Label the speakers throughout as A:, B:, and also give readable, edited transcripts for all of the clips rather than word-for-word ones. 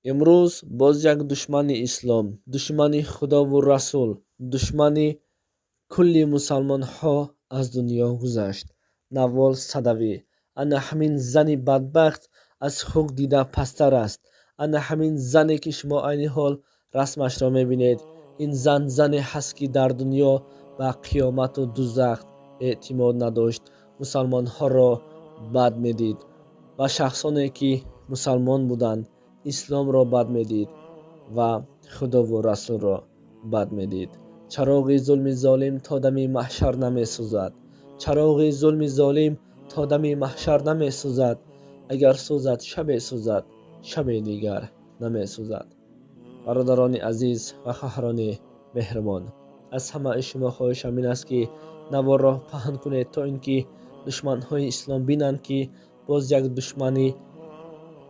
A: امروز باز یک دشمن اسلام، دشمن خدا و رسول، دشمن کلی مسلمان ها از دنیا گذشت. نوال صدوی. انا همین زن بدبخت از خوک دیده پستر است. انا همین زنی که شما عین حال رسمش را میبینید. این زنی هست که در دنیا به قیامت و دوزخ اعتماد نداشت، مسلمان ها را بد میدید و شخصانی که مسلمان بودند اسلام را بد میدید و خدا و رسول را بد میدید. چراغ ظلم ظالم تا دم محشر نمی سوزد. چراغ ظلم ظالم تا دم محشر نمی سوزد. اگر سوزد شب سوزد، شب دیگر نمی سوزد. برادران عزیز و خواهران مهربان، از همه شما خواهشم این است که نوار را پهن کنید تا اینکه دشمن های اسلام بینند که باز یک دشمن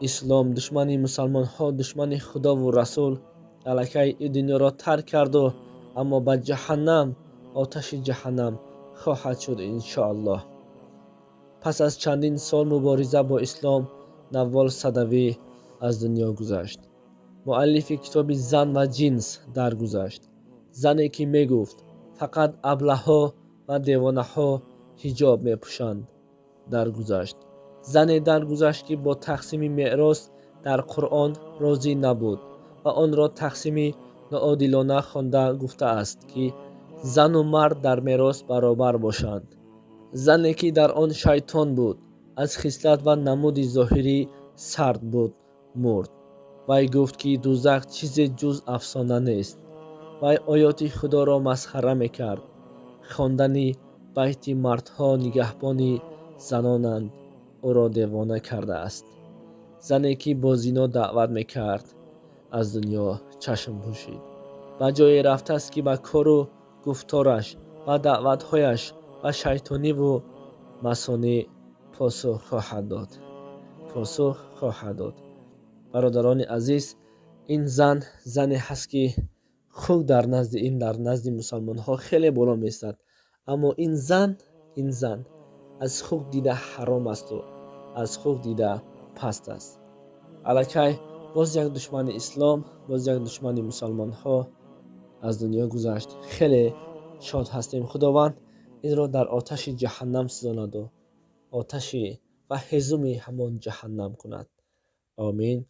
A: اسلام، دشمن مسلمان ها، دشمن خدا و رسول الکی این دنیا را ترک کرد و اما به جهنم، آتش جهنم خواهد شد انشاءالله. پس از چندین سال مبارزه با اسلام، نوال صدوی از دنیا گذشت. مؤلف کتاب زن و جنس درگذشت. زنی که می گفت فقط ابله ها و دیوانه ها حجاب می پوشند درگذشت. زنی درگذشت که با تقسیم میراث در قرآن راضی نبود و آن را تقسیم ناعادلانه خوانده گفته است که زن و مرد در میراث برابر باشند. زنی که در آن شیطان بود، از خصلت و نمود ظاهری سرد بود، مرد. وی گفت که دوزخ چیز جز افسانه نیست. وی آیات خدا را مسخره میکرد. خواندن بیت مردها نگهبان زنانند او را دیوانه کرده است. زنی که با زنا دعوت میکرد از دنیا چشم پوشید. به جای رفته است که به کار و گفتارش و دعوتهایش و شیطانی و مسانی پاسخ خواهد داد. برادران عزیز، این زنی هست که خوک در نزد مسلمان ها خیلی بالا میستد، اما این زن از خوک دیده حرام است و از خوک دیده پست است. الکی باز یک دشمن اسلام، باز یک دشمن مسلمان ها از دنیا گذشت. خیلی شاد هستیم. خداوند این را در آتش جهنم سوزاند و آتش و هزوم همان جهنم کند. آمین.